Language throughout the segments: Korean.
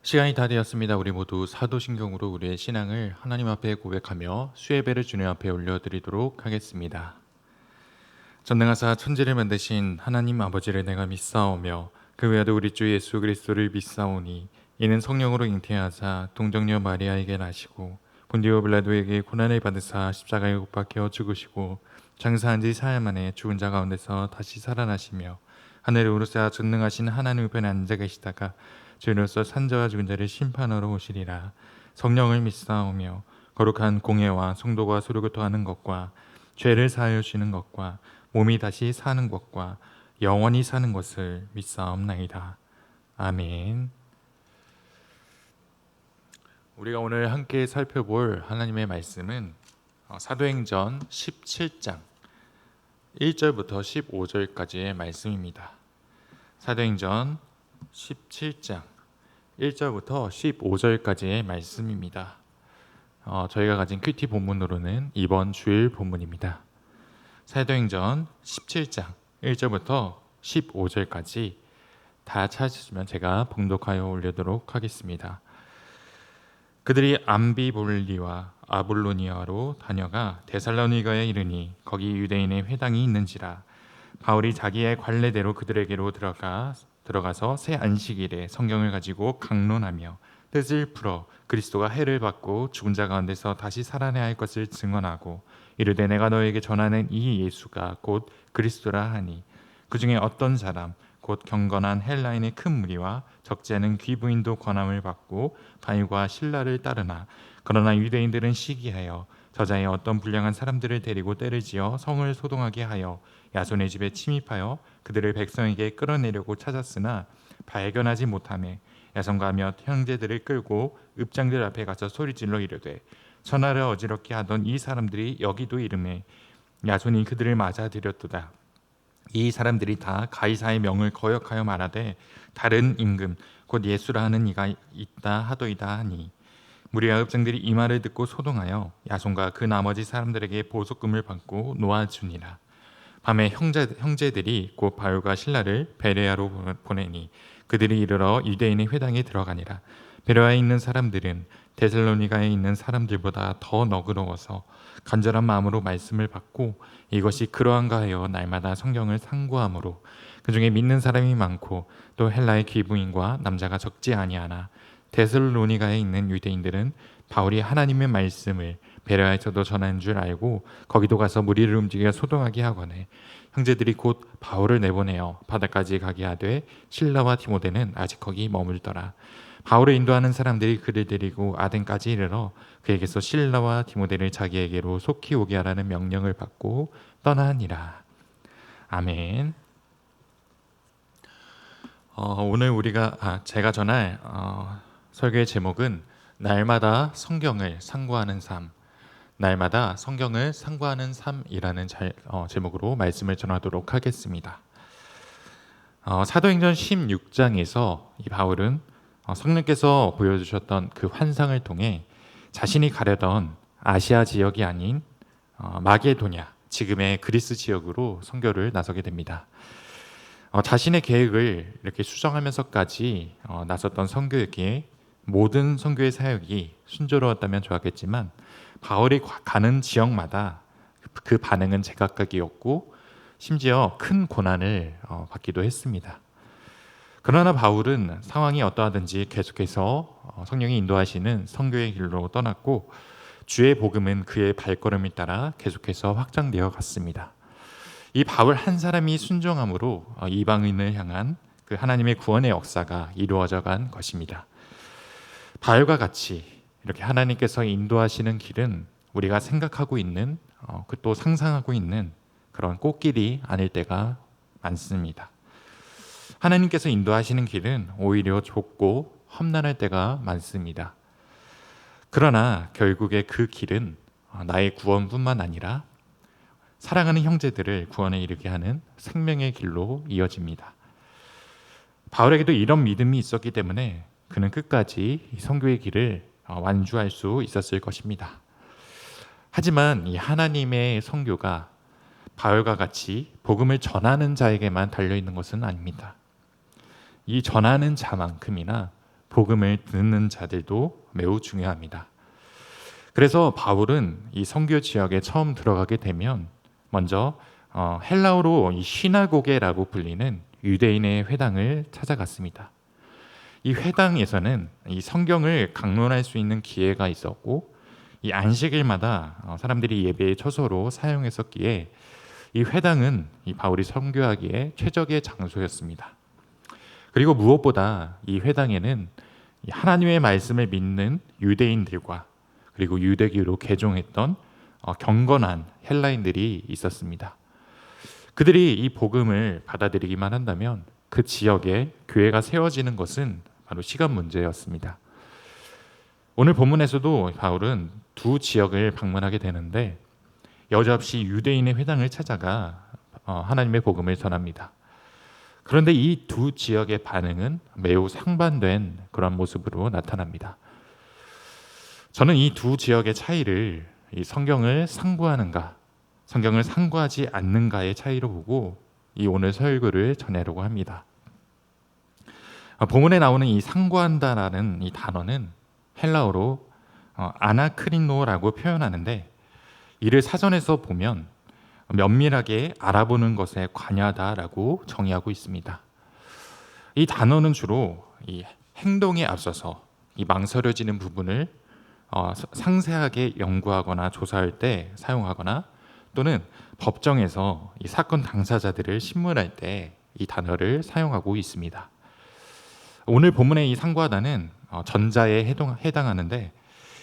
시간이 다 되었습니다. 우리 모두 사도신경으로 우리의 신앙을 하나님 앞에 고백하며 수예배를 주님 앞에 올려드리도록 하겠습니다. 전능하사 천지를 만드신 하나님 아버지를 내가 믿사오며 그 외에도 우리 주 예수 그리스도를 믿사오니 이는 성령으로 잉태하사 동정녀 마리아에게 나시고 본디오 빌라도에게 고난을 받으사 십자가에 못 박혀 죽으시고 장사한 지 사흘 만에 죽은 자 가운데서 다시 살아나시며 하늘에 오르사 전능하신 하나님 우편에 앉아 계시다가 죄로서 산자와 죽은 자를 심판하러 오시리라. 성령을 믿사오며 거룩한 공예와 성도가 소르고 토하는 것과 죄를 사하여 주시는 것과 몸이 다시 사는 것과 영원히 사는 것을 믿사옵나이다. 아멘. 우리가 오늘 함께 살펴볼 하나님의 말씀은 사도행전 17장 1절부터 15절까지의 말씀입니다. 사도행전 17장 1절부터 15절까지의 말씀입니다. 저희가 가진 큐티 본문으로는 이번 주일 본문입니다. 사도행전 17장 1절부터 15절까지 다 찾으시면 제가 봉독하여 올리도록 하겠습니다. 그들이 암비볼리와 아볼로니아로 다녀가 데살로니가에 이르니 거기 유대인의 회당이 있는지라. 바울이 자기의 관례대로 그들에게로 들어가서 새 안식일에 성경을 가지고 강론하며 뜻을 풀어 그리스도가 해를 받고 죽은 자 가운데서 다시 살아나야 할 것을 증언하고 이르되 내가 너에게 전하는 이 예수가 곧 그리스도라 하니 그 중에 어떤 사람 곧 경건한 헬라인의 큰 무리와 적지 않은 귀부인도 권함을 받고 바울과 실라를 따르나 그러나 유대인들은 시기하여 저자의 어떤 불량한 사람들을 데리고 때를 지어 성을 소동하게 하여 야손의 집에 침입하여 그들을 백성에게 끌어내려고 찾았으나 발견하지 못하매 야손과 몇 형제들을 끌고 읍장들 앞에 가서 소리질러 이르되 천하를 어지럽게 하던 이 사람들이 여기도 이르매 야손이 그들을 맞아들였도다. 이 사람들이 다 가이사의 명을 거역하여 말하되 다른 임금 곧 예수라 하는 이가 있다 하도이다 하니 무리와 읍장들이 이 말을 듣고 소동하여 야손과 그 나머지 사람들에게 보석금을 받고 놓아주니라. 밤에 형제들이 곧 바울과 실라를 베레아로 보내니 그들이 이르러 유대인의 회당에 들어가니라. 베레아에 있는 사람들은 데살로니가에 있는 사람들보다 더 너그러워서 간절한 마음으로 말씀을 받고 이것이 그러한가 하여 날마다 성경을 상고하므로 그 중에 믿는 사람이 많고 또 헬라의 귀부인과 남자가 적지 아니하나 데살로니가에 있는 유대인들은 바울이 하나님의 말씀을 베레아에서도 전하는 줄 알고 거기도 가서 무리를 움직여 소동하게 하거늘 형제들이 곧 바울을 내보내어 바다까지 가게 하되 실라와 디모데는 아직 거기 머물더라. 바울을 인도하는 사람들이 그를 데리고 아덴까지 이르러 그에게서 실라와 디모데를 자기에게로 속히 오게 하라는 명령을 받고 떠나니라. 아멘. 오늘 제가 전할 설교의 제목은 날마다 성경을 상고하는 삶, 날마다 성경을 상고하는 삶이라는 제목으로 말씀을 전하도록 하겠습니다. 사도행전 16장에서 이 바울은 성령께서 보여주셨던 그 환상을 통해 자신이 가려던 아시아 지역이 아닌 마게도냐, 지금의 그리스 지역으로 선교를 나서게 됩니다. 자신의 계획을 이렇게 수정하면서까지 나섰던 선교에게 모든 선교의 사역이 순조로웠다면 좋았겠지만 바울이 가는 지역마다 그 반응은 제각각이었고 심지어 큰 고난을 받기도 했습니다. 그러나 바울은 상황이 어떠하든지 계속해서 성령이 인도하시는 선교의 길로 떠났고 주의 복음은 그의 발걸음을 따라 계속해서 확장되어 갔습니다. 이 바울 한 사람이 순종함으로 이방인을 향한 그 하나님의 구원의 역사가 이루어져 간 것입니다. 바울과 같이 이렇게 하나님께서 인도하시는 길은 우리가 생각하고 있는 또 상상하고 있는 그런 꽃길이 아닐 때가 많습니다. 하나님께서 인도하시는 길은 오히려 좁고 험난할 때가 많습니다. 그러나 결국에 그 길은 나의 구원뿐만 아니라 사랑하는 형제들을 구원에 이르게 하는 생명의 길로 이어집니다. 바울에게도 이런 믿음이 있었기 때문에 그는 끝까지 이 선교의 길을 완주할 수 있었을 것입니다. 하지만 이 하나님의 선교가 바울과 같이 복음을 전하는 자에게만 달려있는 것은 아닙니다. 이 전하는 자만큼이나 복음을 듣는 자들도 매우 중요합니다. 그래서 바울은 이 선교 지역에 처음 들어가게 되면 먼저 헬라어로 이 시나고게라고 불리는 유대인의 회당을 찾아갔습니다. 이 회당에서는 이 성경을 강론할 수 있는 기회가 있었고, 이 안식일마다 사람들이 예배의 처소로 사용했었기에 이 회당은 이 바울이 선교하기에 최적의 장소였습니다. 그리고 무엇보다 이 회당에는 하나님의 말씀을 믿는 유대인들과 그리고 유대교로 개종했던 경건한 헬라인들이 있었습니다. 그들이 이 복음을 받아들이기만 한다면 그 지역에 교회가 세워지는 것은 바로 시간 문제였습니다. 오늘 본문에서도 바울은 두 지역을 방문하게 되는데 여지없이 유대인의 회당을 찾아가 하나님의 복음을 전합니다. 그런데 이 두 지역의 반응은 매우 상반된 그런 모습으로 나타납니다. 저는 이 두 지역의 차이를 이 성경을 상고하는가, 성경을 상고하지 않는가의 차이로 보고 이 오늘 설교를 전하려고 합니다. 본문에 나오는 이 상고한다라는 이 단어는 헬라어로 아나크리노라고 표현하는데, 이를 사전에서 보면 면밀하게 알아보는 것에 관여하다라고 정의하고 있습니다. 이 단어는 주로 이 행동에 앞서서 이 망설여지는 부분을 상세하게 연구하거나 조사할 때 사용하거나, 또는 법정에서 이 사건 당사자들을 신문할 때 이 단어를 사용하고 있습니다. 오늘 본문의 이 상고하다는 전자에 해당하는데,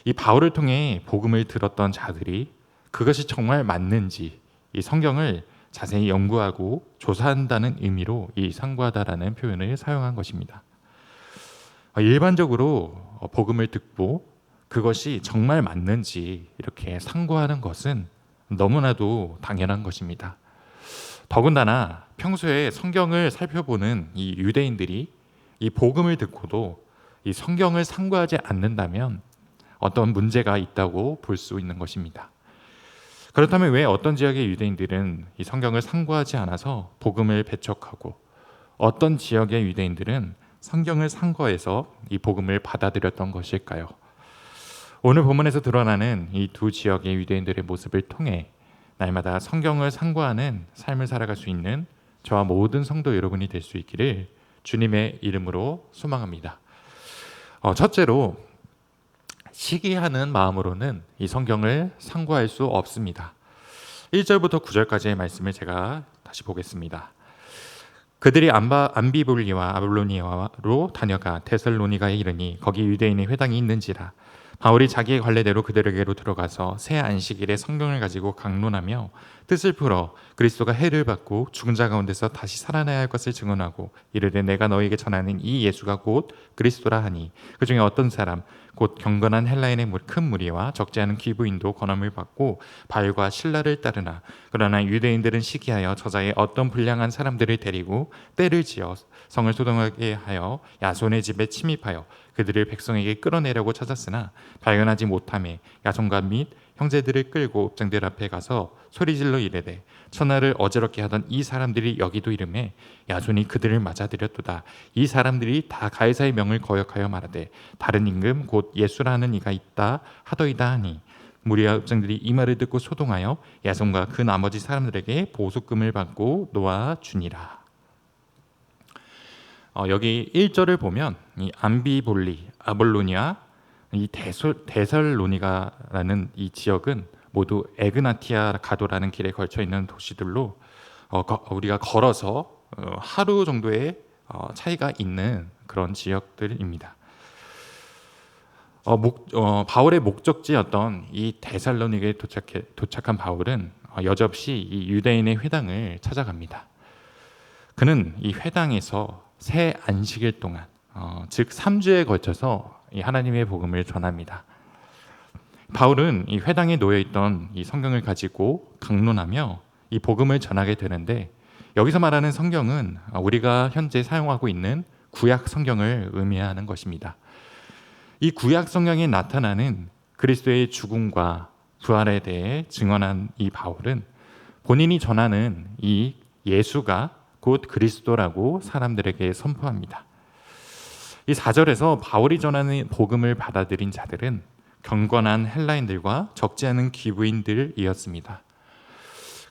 이 바울을 통해 복음을 들었던 자들이 그것이 정말 맞는지 이 성경을 자세히 연구하고 조사한다는 의미로 이 상고하다라는 표현을 사용한 것입니다. 일반적으로 복음을 듣고 그것이 정말 맞는지 이렇게 상고하는 것은 너무나도 당연한 것입니다. 더군다나 평소에 성경을 살펴보는 이 유대인들이 이 복음을 듣고도 이 성경을 상고하지 않는다면 어떤 문제가 있다고 볼 수 있는 것입니다. 그렇다면 왜 어떤 지역의 유대인들은 이 성경을 상고하지 않아서 복음을 배척하고, 어떤 지역의 유대인들은 성경을 상고해서 이 복음을 받아들였던 것일까요? 오늘 본문에서 드러나는 이 두 지역의 유대인들의 모습을 통해 날마다 성경을 상고하는 삶을 살아갈 수 있는 저와 모든 성도 여러분이 될 수 있기를 주님의 이름으로 소망합니다. 첫째로, 시기하는 마음으로는 이 성경을 상고할 수 없습니다. 1절부터 9절까지의 말씀을 제가 다시 보겠습니다. 그들이 암비볼리와 아볼로니아로 다녀가 데살로니가에 이르니 거기 유대인의 회당이 있는지라. 바울이 자기의 관례대로 그들에게로 들어가서 새 안식일에 성경을 가지고 강론하며 뜻을 풀어 그리스도가 해를 받고 죽은 자 가운데서 다시 살아나야 할 것을 증언하고 이르되 내가 너에게 전하는 이 예수가 곧 그리스도라 하니, 그 중에 어떤 사람 곧 경건한 헬라인의 큰 무리와 적지 않은 귀부인도 권함을 받고 바울과 실라를 따르나, 그러나 유대인들은 시기하여 저자의 어떤 불량한 사람들을 데리고 때를 지어 성을 소동하게 하여 야손의 집에 침입하여 그들을 백성에게 끌어내려고 찾았으나 발견하지 못하매 야손과 및 형제들을 끌고 읍장들 앞에 가서 소리질러 이르되 천하를 어지럽게 하던 이 사람들이 여기도 이르매 야손이 그들을 맞아들였도다. 이 사람들이 다 가이사의 명을 거역하여 말하되 다른 임금 곧 예수라 하는 이가 있다 하더이다 하니, 무리와 읍장들이 이 말을 듣고 소동하여 야손과 그 나머지 사람들에게 보수금을 받고 놓아 주니라. 여기 1절을 보면 이 암비볼리, 아볼로니아, 이 데살로니가라는 이 지역은 모두 에그나티아 가도라는 길에 걸쳐 있는 도시들로 우리가 걸어서 하루 정도의 차이가 있는 그런 지역들입니다. 바울의 목적지였던 이 데살로니가에 도착한 바울은 여지없이 이 유대인의 회당을 찾아갑니다. 그는 이 회당에서 새 안식일 동안 즉 3주에 걸쳐서 이 하나님의 복음을 전합니다. 바울은 이 회당에 놓여있던 이 성경을 가지고 강론하며 이 복음을 전하게 되는데, 여기서 말하는 성경은 우리가 현재 사용하고 있는 구약 성경을 의미하는 것입니다. 이 구약 성경에 나타나는 그리스도의 죽음과 부활에 대해 증언한 이 바울은 본인이 전하는 이 예수가 곧 그리스도라고 사람들에게 선포합니다. 이 4절에서 바울이 전하는 복음을 받아들인 자들은 경건한 헬라인들과 적지 않은 귀부인들이었습니다.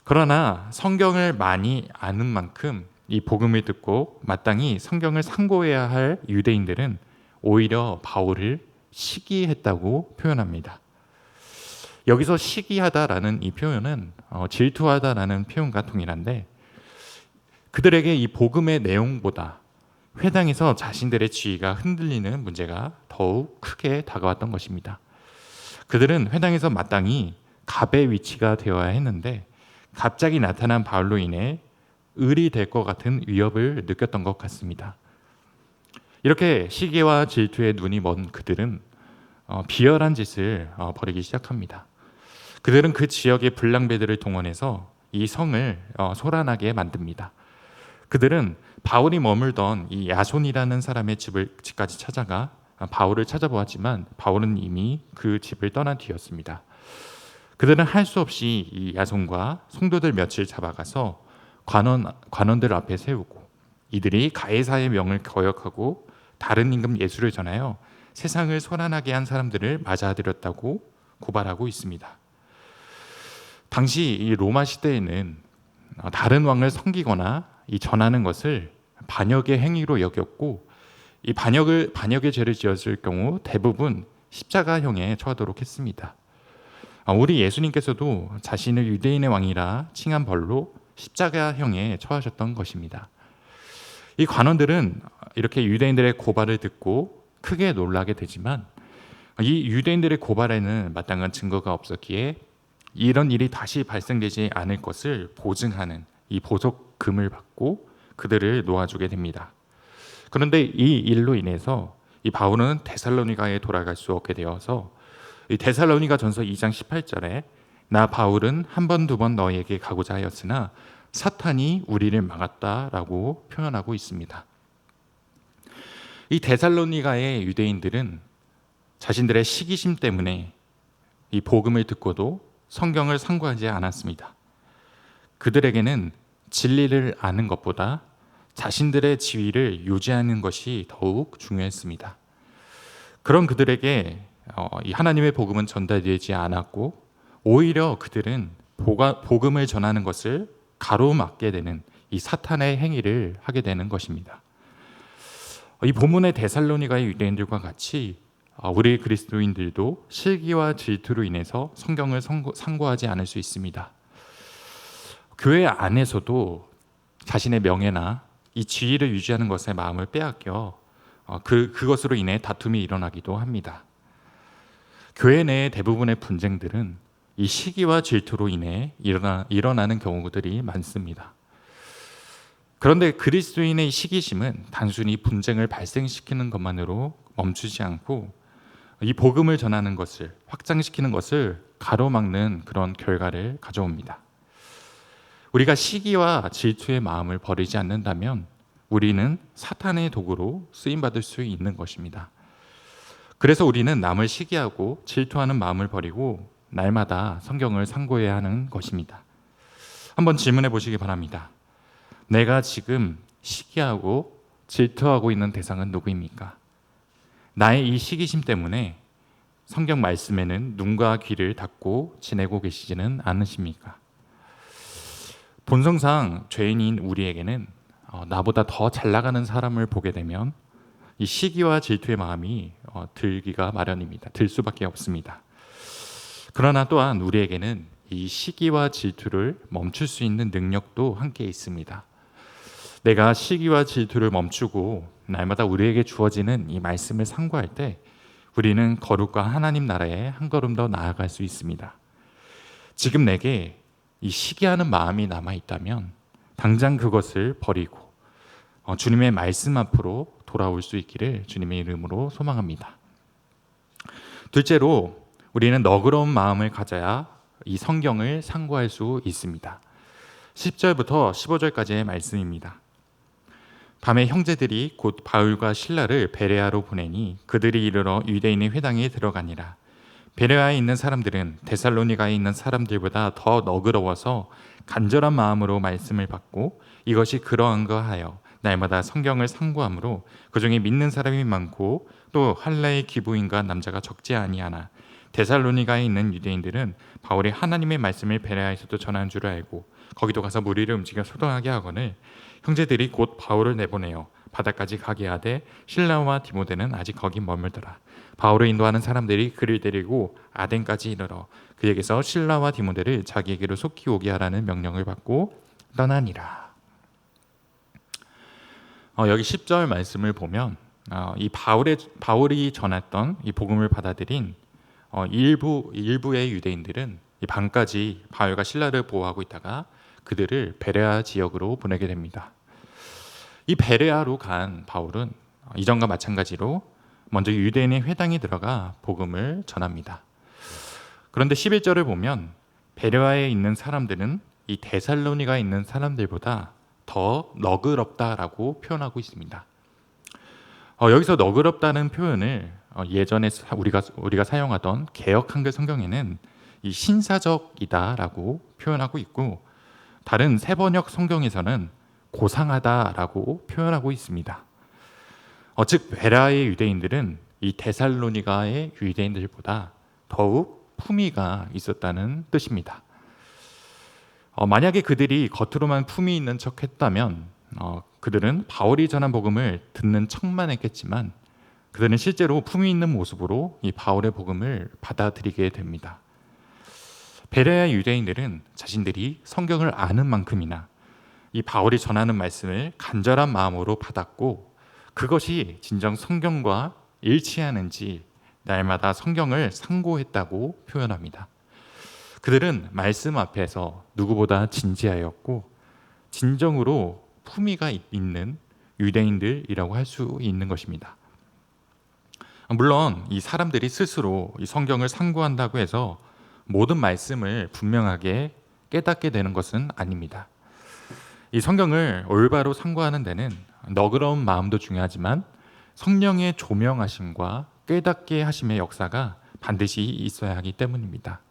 그러나 성경을 많이 아는 만큼 이 복음을 듣고 마땅히 성경을 상고해야 할 유대인들은 오히려 바울을 시기했다고 표현합니다. 여기서 시기하다라는 이 표현은 질투하다라는 표현과 동일한데, 그들에게 이 복음의 내용보다 회당에서 자신들의 지위가 흔들리는 문제가 더욱 크게 다가왔던 것입니다. 그들은 회당에서 마땅히 갑의 위치가 되어야 했는데 갑자기 나타난 바울로 인해 을이 될 것 같은 위협을 느꼈던 것 같습니다. 이렇게 시기와 질투에 눈이 먼 그들은 비열한 짓을 벌이기 시작합니다. 그들은 그 지역의 불량배들을 동원해서 이 성을 소란하게 만듭니다. 그들은 바울이 머물던 이 야손이라는 사람의 집까지 찾아가 바울을 찾아보았지만 바울은 이미 그 집을 떠난 뒤였습니다. 그들은 할 수 없이 이 야손과 성도들 며칠 잡아가서 관원들 앞에 세우고 이들이 가이사의 명을 거역하고 다른 임금 예수를 전하여 세상을 소란하게 한 사람들을 맞아들였다고 고발하고 있습니다. 당시 이 로마 시대에는 다른 왕을 섬기거나 이 전하는 것을 반역의 행위로 여겼고, 이 반역의 죄를 지었을 경우 대부분 십자가형에 처하도록 했습니다. 우리 예수님께서도 자신을 유대인의 왕이라 칭한 벌로 십자가형에 처하셨던 것입니다. 이 관원들은 이렇게 유대인들의 고발을 듣고 크게 놀라게 되지만 이 유대인들의 고발에는 마땅한 증거가 없었기에 이런 일이 다시 발생되지 않을 것을 보증하는 이 보석금을 받고 그들을 놓아주게 됩니다. 그런데 이 일로 인해서 이 바울은 데살로니가에 돌아갈 수 없게 되어서 이 데살로니가 전서 2장 18절에 나 바울은 한 번 두 번 너희에게 가고자 하였으나 사탄이 우리를 막았다라고 표현하고 있습니다. 이 데살로니가의 유대인들은 자신들의 시기심 때문에 이 복음을 듣고도 성경을 상고하지 않았습니다. 그들에게는 진리를 아는 것보다 자신들의 지위를 유지하는 것이 더욱 중요했습니다. 그런 그들에게 이 하나님의 복음은 전달되지 않았고 오히려 그들은 복음을 전하는 것을 가로막게 되는 이 사탄의 행위를 하게 되는 것입니다. 이 본문의 데살로니가의 유대인들과 같이 우리 그리스도인들도 실기와 질투로 인해서 성경을 상고하지 않을 수 있습니다. 교회 안에서도 자신의 명예나 이 지위를 유지하는 것에 마음을 빼앗겨 그것으로 인해 다툼이 일어나기도 합니다. 교회 내의 대부분의 분쟁들은 이 시기와 질투로 인해 일어나는 경우들이 많습니다. 그런데 그리스도인의 시기심은 단순히 분쟁을 발생시키는 것만으로 멈추지 않고 이 복음을 전하는 것을 확장시키는 것을 가로막는 그런 결과를 가져옵니다. 우리가 시기와 질투의 마음을 버리지 않는다면 우리는 사탄의 도구로 쓰임받을 수 있는 것입니다. 그래서 우리는 남을 시기하고 질투하는 마음을 버리고 날마다 성경을 상고해야 하는 것입니다. 한번 질문해 보시기 바랍니다. 내가 지금 시기하고 질투하고 있는 대상은 누구입니까? 나의 이 시기심 때문에 성경 말씀에는 눈과 귀를 닫고 지내고 계시지는 않으십니까? 본성상 죄인인 우리에게는 나보다 더 잘 나가는 사람을 보게 되면 이 시기와 질투의 마음이 들기가 마련입니다. 들 수밖에 없습니다. 그러나 또한 우리에게는 이 시기와 질투를 멈출 수 있는 능력도 함께 있습니다. 내가 시기와 질투를 멈추고 날마다 우리에게 주어지는 이 말씀을 상고할 때 우리는 거룩과 하나님 나라에 한 걸음 더 나아갈 수 있습니다. 지금 내게 이 시기하는 마음이 남아 있다면 당장 그것을 버리고 주님의 말씀 앞으로 돌아올 수 있기를 주님의 이름으로 소망합니다. 둘째로 우리는 너그러운 마음을 가져야 이 성경을 상고할 수 있습니다. 10절부터 15절까지의 말씀입니다. 밤에 형제들이 곧 바울과 실라를 베레아로 보내니 그들이 이르러 유대인의 회당에 들어가니라. 베레아에 있는 사람들은 데살로니가에 있는 사람들보다 더 너그러워서 간절한 마음으로 말씀을 받고 이것이 그러한가 하여 날마다 성경을 상고함으로 그 중에 믿는 사람이 많고 또 할례의 기부인과 남자가 적지 아니하나 데살로니가에 있는 유대인들은 바울이 하나님의 말씀을 베레아에서도 전한 줄 알고 거기도 가서 무리를 움직여 소동하게 하거늘 형제들이 곧 바울을 내보내어 바다까지 가게 하되 실라와 디모데는 아직 거기 머물더라. 바울을 인도하는 사람들이 그를 데리고 아덴까지 이르러 그에게서 실라와 디모데를 자기에게로 속히 오게 하라는 명령을 받고 떠나니라. 여기 10절 말씀을 보면 이 바울이 전했던 이 복음을 받아들인 일부의 유대인들은 이 밤까지 바울과 실라를 보호하고 있다가 그들을 베레아 지역으로 보내게 됩니다. 이 베레아로 간 바울은 이전과 마찬가지로 먼저 유대인의 회당에 들어가 복음을 전합니다. 그런데 11절을 보면 베레아에 있는 사람들은 이 데살로니가에 있는 사람들보다 더 너그럽다라고 표현하고 있습니다. 여기서 너그럽다는 표현을 예전에 우리가 사용하던 개역 한글 성경에는 이 신사적이다라고 표현하고 있고 다른 세번역 성경에서는 고상하다라고 표현하고 있습니다. 즉 베레아의 유대인들은 이 데살로니가의 유대인들보다 더욱 품위가 있었다는 뜻입니다. 만약에 그들이 겉으로만 품위 있는 척 했다면 그들은 바울이 전한 복음을 듣는 척만 했겠지만 그들은 실제로 품위 있는 모습으로 이 바울의 복음을 받아들이게 됩니다. 베레아 유대인들은 자신들이 성경을 아는 만큼이나 이 바울이 전하는 말씀을 간절한 마음으로 받았고 그것이 진정 성경과 일치하는지 날마다 성경을 상고했다고 표현합니다. 그들은 말씀 앞에서 누구보다 진지하였고 진정으로 품위가 있는 유대인들이라고 할 수 있는 것입니다. 물론 이 사람들이 스스로 이 성경을 상고한다고 해서 모든 말씀을 분명하게 깨닫게 되는 것은 아닙니다. 이 성경을 올바로 상고하는 데는 너그러운 마음도 중요하지만 성령의 조명하심과 깨닫게 하심의 역사가 반드시 있어야 하기 때문입니다.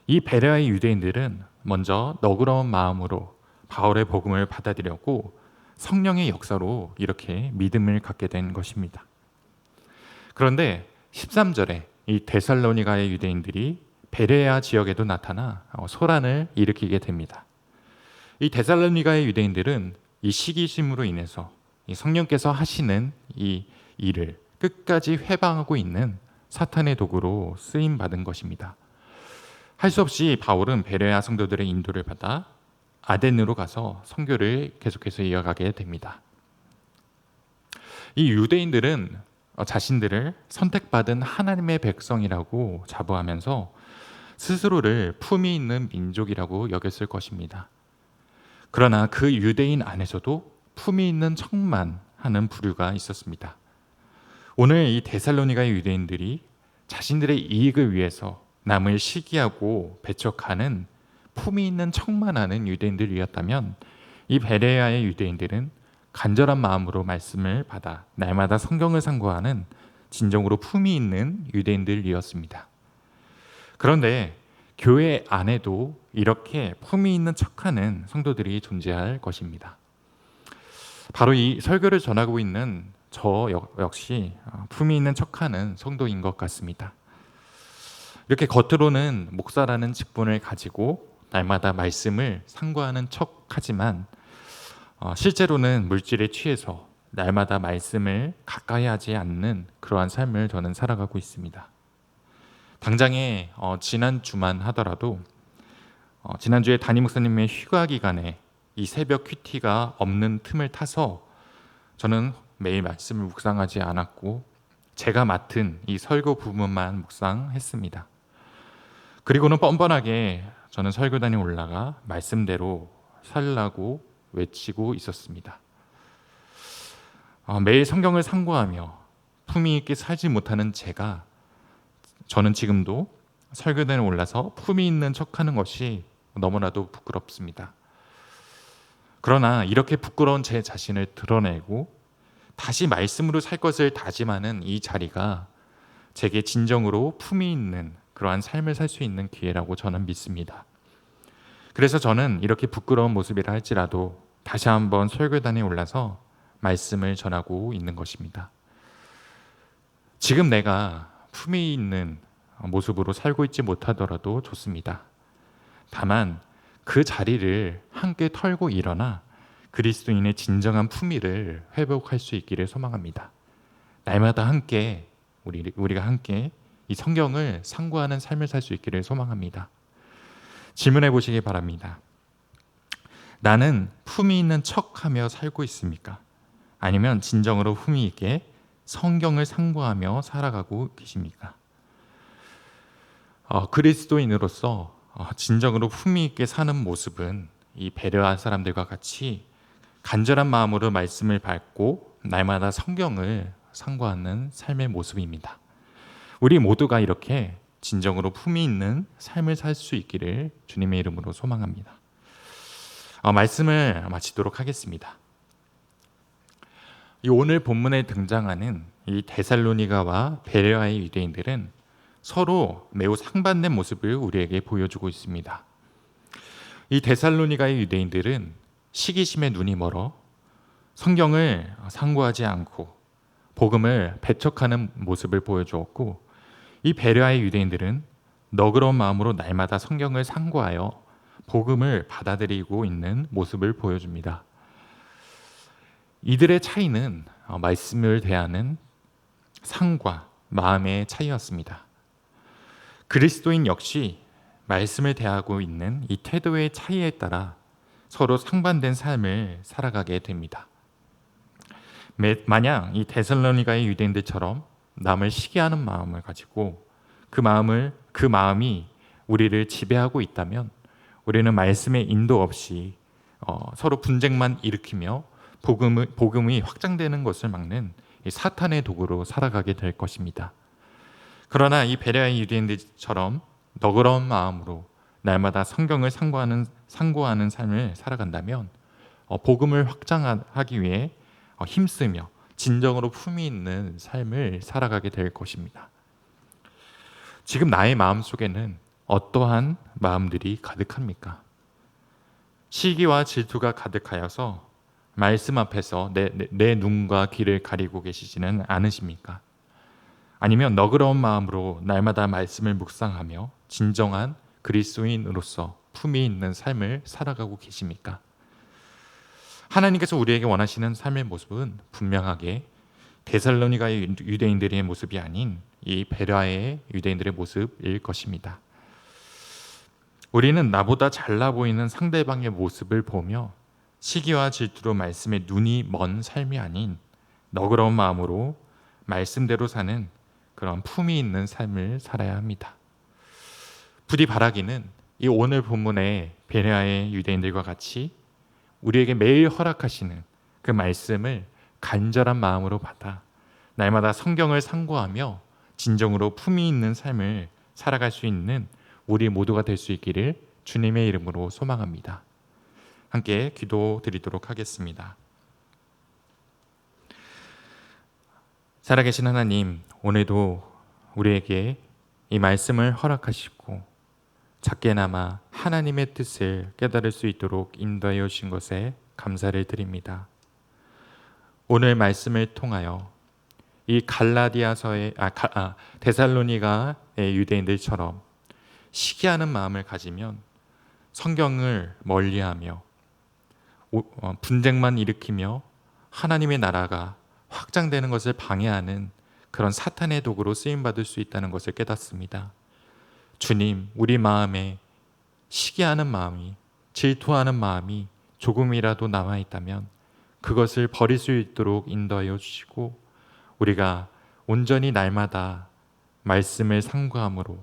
이 베레아의 유대인들은 먼저 너그러운 마음으로 바울의 복음을 받아들였고 성령의 역사로 이렇게 믿음을 갖게 된 것입니다. 그런데 13절에 이 데살로니가의 유대인들이 베레아 지역에도 나타나 소란을 일으키게 됩니다. 이 데살로니가의 유대인들은 이 시기심으로 인해서 이 성령께서 하시는 이 일을 끝까지 회방하고 있는 사탄의 도구로 쓰임 받은 것입니다. 할 수 없이 바울은 베레아 성도들의 인도를 받아 아덴으로 가서 선교를 계속해서 이어가게 됩니다. 이 유대인들은 자신들을 선택받은 하나님의 백성이라고 자부하면서 스스로를 품위 있는 민족이라고 여겼을 것입니다. 그러나 그 유대인 안에서도 품위 있는 척만 하는 부류가 있었습니다. 오늘 이 데살로니가의 유대인들이 자신들의 이익을 위해서 남을 시기하고 배척하는 품위 있는 척만 하는 유대인들이었다면 이 베레아의 유대인들은 간절한 마음으로 말씀을 받아 날마다 성경을 상고하는 진정으로 품위 있는 유대인들이었습니다. 그런데 교회 안에도 이렇게 품위 있는 척하는 성도들이 존재할 것입니다. 바로 이 설교를 전하고 있는 저 역시 품위 있는 척하는 성도인 것 같습니다. 이렇게 겉으로는 목사라는 직분을 가지고 날마다 말씀을 상고하는 척하지만 실제로는 물질에 취해서 날마다 말씀을 가까이 하지 않는 그러한 삶을 저는 살아가고 있습니다. 당장에 지난주만 하더라도 지난주에 담임 목사님의 휴가 기간에 이 새벽 큐티가 없는 틈을 타서 저는 매일 말씀을 묵상하지 않았고 제가 맡은 이 설교 부분만 묵상했습니다. 그리고는 뻔뻔하게 저는 설교단에 올라가 말씀대로 살라고 외치고 있었습니다. 매일 성경을 상고하며 품위 있게 살지 못하는 저는 지금도 설교단에 올라서 품위 있는 척하는 것이 너무나도 부끄럽습니다. 그러나 이렇게 부끄러운 제 자신을 드러내고 다시 말씀으로 살 것을 다짐하는 이 자리가 제게 진정으로 품위 있는 그러한 삶을 살 수 있는 기회라고 저는 믿습니다. 그래서 저는 이렇게 부끄러운 모습이라 할지라도 다시 한번 설교단에 올라서 말씀을 전하고 있는 것입니다. 지금 내가 품위 있는 모습으로 살고 있지 못하더라도 좋습니다. 다만 그 자리를 함께 털고 일어나 그리스도인의 진정한 품위를 회복할 수 있기를 소망합니다. 날마다 함께 우리가 함께 이 성경을 상고하는 삶을 살 수 있기를 소망합니다. 질문해 보시기 바랍니다. 나는 품위 있는 척하며 살고 있습니까? 아니면 진정으로 품위 있게 성경을 상고하며 살아가고 계십니까? 그리스도인으로서 진정으로 품위 있게 사는 모습은 이 베레아 사람들과 같이 간절한 마음으로 말씀을 밟고 날마다 성경을 상고하는 삶의 모습입니다. 우리 모두가 이렇게 진정으로 품위 있는 삶을 살 수 있기를 주님의 이름으로 소망합니다. 말씀을 마치도록 하겠습니다. 이 오늘 본문에 등장하는 이 데살로니가와 베레아의 유대인들은 서로 매우 상반된 모습을 우리에게 보여주고 있습니다. 이 데살로니가의 유대인들은 시기심에 눈이 멀어 성경을 상고하지 않고 복음을 배척하는 모습을 보여주었고, 이 베레아의 유대인들은 너그러운 마음으로 날마다 성경을 상고하여 복음을 받아들이고 있는 모습을 보여줍니다. 이들의 차이는 말씀을 대하는 상과 마음의 차이였습니다. 그리스도인 역시 말씀을 대하고 있는 이 태도의 차이에 따라 서로 상반된 삶을 살아가게 됩니다. 만약 이 데살로니가의 유대인들처럼 남을 시기하는 마음을 가지고 그 마음이 우리를 지배하고 있다면 우리는 말씀의 인도 없이 서로 분쟁만 일으키며 복음이 확장되는 것을 막는 이 사탄의 도구로 살아가게 될 것입니다. 그러나 이 베레아의 유대인들처럼 너그러운 마음으로 날마다 성경을 상고하는 삶을 살아간다면 복음을 확장하기 위해 힘쓰며 진정으로 품위 있는 삶을 살아가게 될 것입니다. 지금 나의 마음속에는 어떠한 마음들이 가득합니까? 시기와 질투가 가득하여서 말씀 앞에서 내 눈과 귀를 가리고 계시지는 않으십니까? 아니면 너그러운 마음으로 날마다 말씀을 묵상하며 진정한 그리스도인으로서 품위 있는 삶을 살아가고 계십니까? 하나님께서 우리에게 원하시는 삶의 모습은 분명하게 데살로니가의 유대인들의 모습이 아닌 이 베레아의 유대인들의 모습일 것입니다. 우리는 나보다 잘나 보이는 상대방의 모습을 보며 시기와 질투로 말씀에 눈이 먼 삶이 아닌 너그러운 마음으로 말씀대로 사는 그런 품위 있는 삶을 살아야 합니다. 부디 바라기는 이 오늘 본문의 베레아의 유대인들과 같이 우리에게 매일 허락하시는 그 말씀을 간절한 마음으로 받아 날마다 성경을 상고하며 진정으로 품위 있는 삶을 살아갈 수 있는 우리 모두가 될 수 있기를 주님의 이름으로 소망합니다. 함께 기도드리도록 하겠습니다. 살아계신 하나님, 오늘도 우리에게 이 말씀을 허락하시고 작게나마 하나님의 뜻을 깨달을 수 있도록 인도하여 주신 것에 감사를 드립니다. 오늘 말씀을 통하여 이 데살로니가의 유대인들처럼 시기하는 마음을 가지면 성경을 멀리하며 분쟁만 일으키며 하나님의 나라가 확장되는 것을 방해하는 그런 사탄의 도구로 쓰임받을 수 있다는 것을 깨닫습니다. 주님, 우리 마음에 시기하는 마음이, 질투하는 마음이 조금이라도 남아있다면 그것을 버릴 수 있도록 인도하여 주시고, 우리가 온전히 날마다 말씀을 상고함으로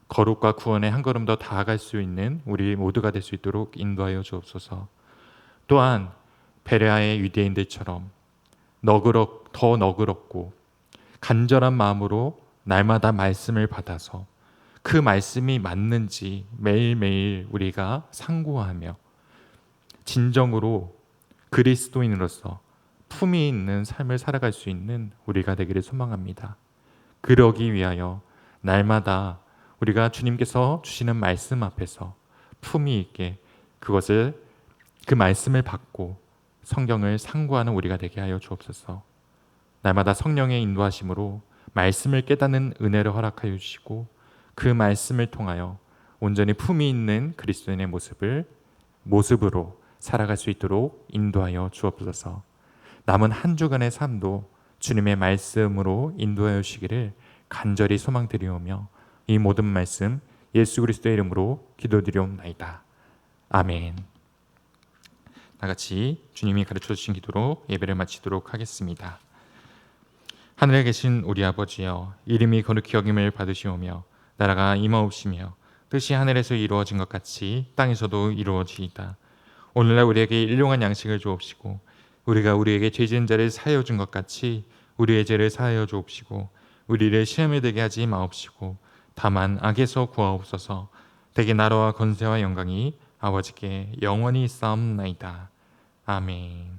거룩과 구원에 한 걸음 더 다가갈 수 있는 우리 모두가 될 수 있도록 인도하여 주옵소서. 또한 베레아의 유대인들처럼 더 너그럽고 간절한 마음으로 날마다 말씀을 받아서 그 말씀이 맞는지 매일매일 우리가 상고하며 진정으로 그리스도인으로서 품위 있는 삶을 살아갈 수 있는 우리가 되기를 소망합니다. 그러기 위하여 날마다 우리가 주님께서 주시는 말씀 앞에서 품위 있게 그것을 그 말씀을 받고 성경을 상고하는 우리가 되게 하여 주옵소서. 날마다 성령의 인도하심으로 말씀을 깨닫는 은혜를 허락하여 주시고 그 말씀을 통하여 온전히 품위 있는 그리스도인의 모습으로 살아갈 수 있도록 인도하여 주옵소서. 남은 한 주간의 삶도 주님의 말씀으로 인도하여 주시기를 간절히 소망드리오며 이 모든 말씀 예수 그리스도의 이름으로 기도드리옵나이다. 아멘. 다같이 주님이 가르쳐 주신 기도로 예배를 마치도록 하겠습니다. 하늘에 계신 우리 아버지여, 이름이 거룩히 여김을 받으시오며 나라가 임하옵시며 뜻이 하늘에서 이루어진 것 같이 땅에서도 이루어지이다. 오늘날 우리에게 일용할 양식을 주옵시고 우리가 우리에게 죄 지은 자를 사하여 준 것 같이 우리의 죄를 사하여 주옵시고 우리를 시험에 들게 하지 마옵시고 다만 악에서 구하옵소서. 대개 나라와 권세와 영광이 아버지께 영원히 있사옵나이다. 아멘.